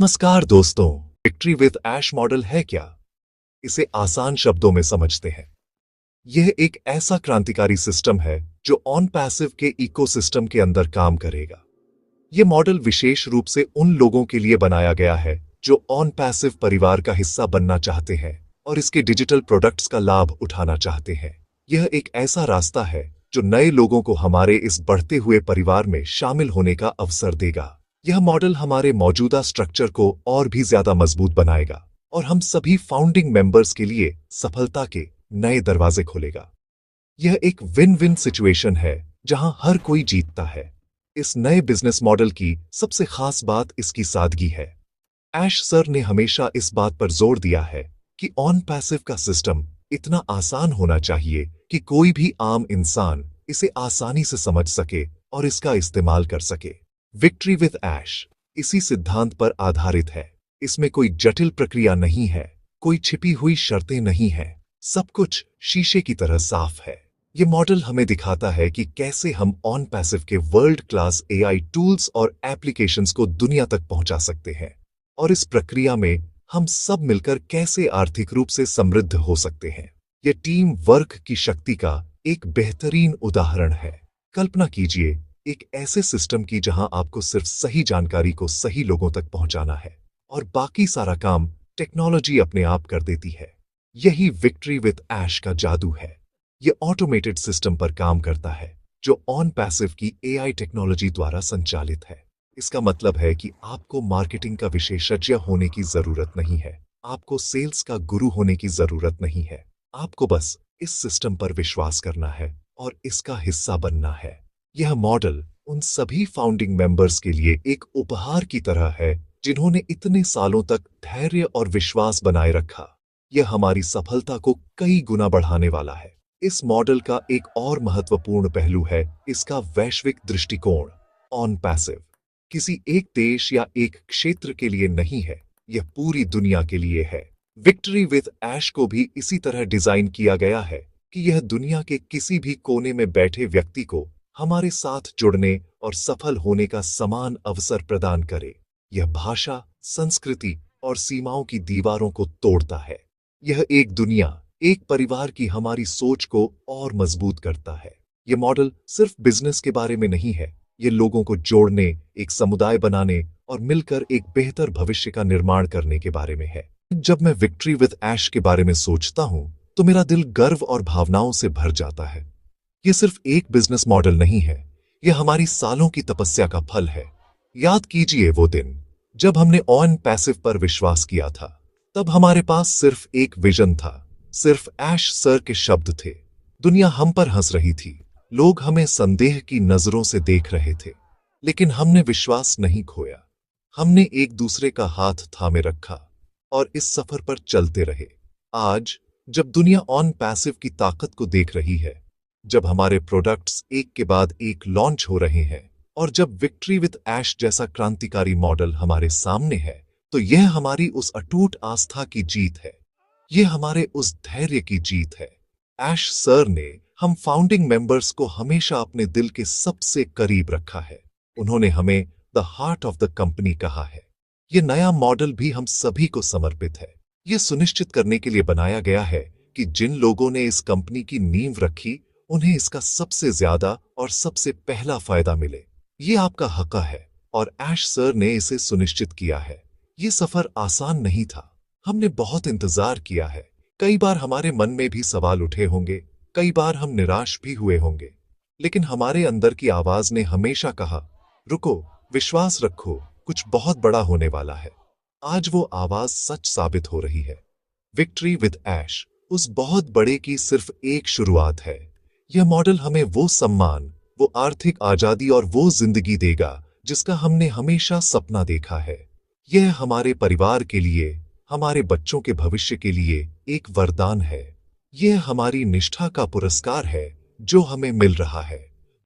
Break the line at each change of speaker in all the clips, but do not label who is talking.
नमस्कार दोस्तों। Victory with ash model है क्या? इसे आसान शब्दों में समझते हैं। यह एक ऐसा क्रांतिकारी सिस्टम है जो ऑन पैसिव के इकोसिस्टम के अंदर काम करेगा। यह मॉडल विशेष रूप से उन लोगों के लिए बनाया गया है जो ऑन पैसिव परिवार का हिस्सा बनना चाहते हैं और इसके डिजिटल प्रोडक्ट्स का लाभ उठाना चाहते हैं। यह एक ऐसा रास्ता है जो नए लोगों को हमारे इस बढ़ते हुए परिवार में शामिल होने का अवसर देगा। यह मॉडल हमारे मौजूदा स्ट्रक्चर को और भी ज्यादा मजबूत बनाएगा और हम सभी फाउंडिंग मेंबर्स के लिए सफलता के नए दरवाजे खोलेगा। यह एक विन विन सिचुएशन है जहां हर कोई जीतता है। इस नए बिजनेस मॉडल की सबसे खास बात इसकी सादगी है। ऐश सर ने हमेशा इस बात पर जोर दिया है कि ऑन पैसिव का सिस्टम इतना आसान होना चाहिए कि कोई भी आम इंसान इसे आसानी से समझ सके और इसका इस्तेमाल कर सके। विक्ट्री विद ऐश इसी सिद्धांत पर आधारित है। इसमें कोई जटिल प्रक्रिया नहीं है, कोई छिपी हुई शर्तें नहीं हैं। सब कुछ शीशे की तरह साफ है। ये मॉडल हमें दिखाता है कि कैसे हम ऑन पैसिव के वर्ल्ड क्लास एआई टूल्स और एप्लीकेशंस को दुनिया तक पहुंचा सकते हैं और इस प्रक्रिया में हम सब मिलकर कैसे आर्थिक रूप से समृद्ध हो सकते हैं। यह टीम वर्क की शक्ति का एक बेहतरीन उदाहरण है। कल्पना कीजिए एक ऐसे सिस्टम की जहां आपको सिर्फ सही जानकारी को सही लोगों तक पहुंचाना है और बाकी सारा काम टेक्नोलॉजी अपने आप कर देती है। यही विक्ट्री विद ऐश का जादू है। यह ऑटोमेटेड सिस्टम पर काम करता है जो ऑन पैसिव की एआई टेक्नोलॉजी द्वारा संचालित है। इसका मतलब है कि आपको मार्केटिंग का विशेषज्ञ होने की जरूरत नहीं है, आपको सेल्स का गुरु होने की जरूरत नहीं है। आपको बस इस सिस्टम पर विश्वास करना है और इसका हिस्सा बनना है। यह मॉडल उन सभी फाउंडिंग मेंबर्स के लिए एक उपहार की तरह है जिन्होंने इतने सालों तक धैर्य और विश्वास बनाए रखा। यह हमारी सफलता को कई गुना बढ़ाने वाला है। इस मॉडल का एक और महत्वपूर्ण पहलू है इसका वैश्विक दृष्टिकोण। ऑन पैसिव किसी एक देश या एक क्षेत्र के लिए नहीं है, यह पूरी दुनिया के लिए है। विक्ट्री विद ऐश को भी इसी तरह डिजाइन किया गया है कि यह दुनिया के किसी भी कोने में बैठे व्यक्ति को हमारे साथ जुड़ने और सफल होने का समान अवसर प्रदान करे। यह भाषा, संस्कृति और सीमाओं की दीवारों को तोड़ता है। यह एक दुनिया, एक परिवार की हमारी सोच को और मजबूत करता है। यह मॉडल सिर्फ बिजनेस के बारे में नहीं है, यह लोगों को जोड़ने, एक समुदाय बनाने और मिलकर एक बेहतर भविष्य का निर्माण करने के बारे में है। जब मैं विक्ट्री विद ऐश के बारे में सोचता हूं तो मेरा दिल गर्व और भावनाओं से भर जाता है। यह सिर्फ एक बिजनेस मॉडल नहीं है, यह हमारी सालों की तपस्या का फल है। याद कीजिए वो दिन जब हमने ऑन पैसिव पर विश्वास किया था। तब हमारे पास सिर्फ एक विजन था, सिर्फ ऐश सर के शब्द थे। दुनिया हम पर हंस रही थी, लोग हमें संदेह की नजरों से देख रहे थे, लेकिन हमने विश्वास नहीं खोया। हमने एक दूसरे का हाथ थामे रखा और इस सफर पर चलते रहे। आज जब दुनिया ऑन पैसिव की ताकत को देख रही है, जब हमारे प्रोडक्ट्स एक के बाद एक लॉन्च हो रहे हैं और जब विक्ट्री विद ऐश जैसा क्रांतिकारी मॉडल हमारे सामने है, तो यह हमारी उस अटूट आस्था की जीत है। यह हमारे उस धैर्य की जीत है। ऐश सर ने हम फाउंडिंग मेंबर्स को हमेशा अपने दिल के सबसे करीब रखा है। उन्होंने हमें the heart of the company कहा है। यह नया मॉडल भी हम सभी को समर्पित है। यह सुनिश्चित करने के लिए बनाया गया है कि जिन लोगों ने इस कंपनी की नींव रखी, उन्हें इसका सबसे ज्यादा और सबसे पहला फायदा मिले। ये आपका हक है और ऐश सर ने इसे सुनिश्चित किया है। ये सफर आसान नहीं था, हमने बहुत इंतजार किया है। कई बार हमारे मन में भी सवाल उठे होंगे, कई बार हम निराश भी हुए होंगे, लेकिन हमारे अंदर की आवाज ने हमेशा कहा, रुको, विश्वास रखो, कुछ बहुत बड़ा होने वाला है। आज वो आवाज सच साबित हो रही है। विक्ट्री विद ऐश उस बहुत बड़े की सिर्फ एक शुरुआत है। यह मॉडल हमें वो सम्मान, वो आर्थिक आजादी और वो जिंदगी देगा जिसका हमने हमेशा सपना देखा है। यह हमारे परिवार के लिए, हमारे बच्चों के भविष्य के लिए एक वरदान है। यह हमारी निष्ठा का पुरस्कार है जो हमें मिल रहा है।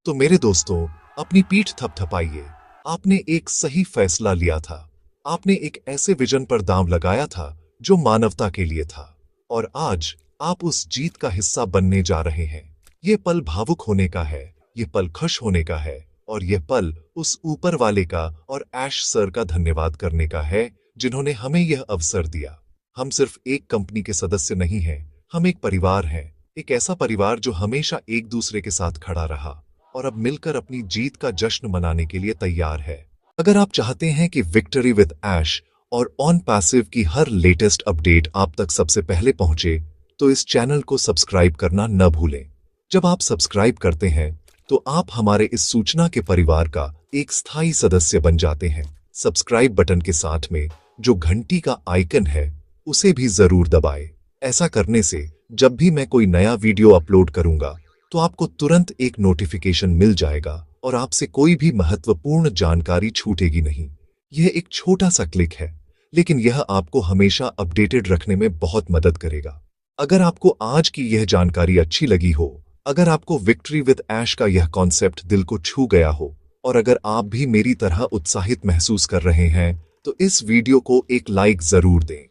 तो मेरे दोस्तों, अपनी पीठ थपथपाइए। आपने एक सही फैसला लिया था। आपने एक ऐसे विजन पर दांव लगाया था जो मानवता के लिए था, और आज आप उस जीत का हिस्सा बनने जा रहे हैं। ये पल भावुक होने का है, ये पल खुश होने का है, और यह पल उस ऊपर वाले का और ऐश सर का धन्यवाद करने का है जिन्होंने हमें यह अवसर दिया। हम सिर्फ एक कंपनी के सदस्य नहीं हैं, हम एक परिवार हैं, एक ऐसा परिवार जो हमेशा एक दूसरे के साथ खड़ा रहा और अब मिलकर अपनी जीत का जश्न मनाने के लिए तैयार है। अगर आप चाहते हैं कि विक्ट्री विद ऐश और ऑन पैसिव की हर लेटेस्ट अपडेट आप तक सबसे पहले पहुंचे, तो इस चैनल को सब्सक्राइब करना न भूलें। जब आप सब्सक्राइब करते हैं तो आप हमारे इस सूचना के परिवार का एक स्थायी सदस्य बन जाते हैं। सब्सक्राइब बटन के साथ में जो घंटी का आइकन है उसे भी जरूर दबाएं। ऐसा करने से जब भी मैं कोई नया वीडियो अपलोड करूंगा तो आपको तुरंत एक नोटिफिकेशन मिल जाएगा और आपसे कोई भी महत्वपूर्ण जानकारी छूटेगी नहीं। यह एक छोटा सा क्लिक है, लेकिन यह आपको हमेशा अपडेटेड रखने में बहुत मदद करेगा। अगर आपको आज की यह जानकारी अच्छी लगी हो, अगर आपको विक्ट्री विद ऐश का यह कॉन्सेप्ट दिल को छू गया हो और अगर आप भी मेरी तरह उत्साहित महसूस कर रहे हैं, तो इस वीडियो को एक लाइक जरूर दें।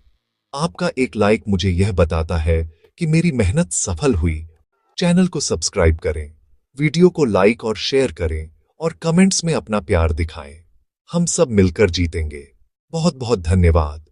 आपका एक लाइक मुझे यह बताता है कि मेरी मेहनत सफल हुई। चैनल को सब्सक्राइब करें, वीडियो को लाइक और शेयर करें और कमेंट्स में अपना प्यार दिखाएं। हम सब मिलकर जीतेंगे। बहुत बहुत धन्यवाद।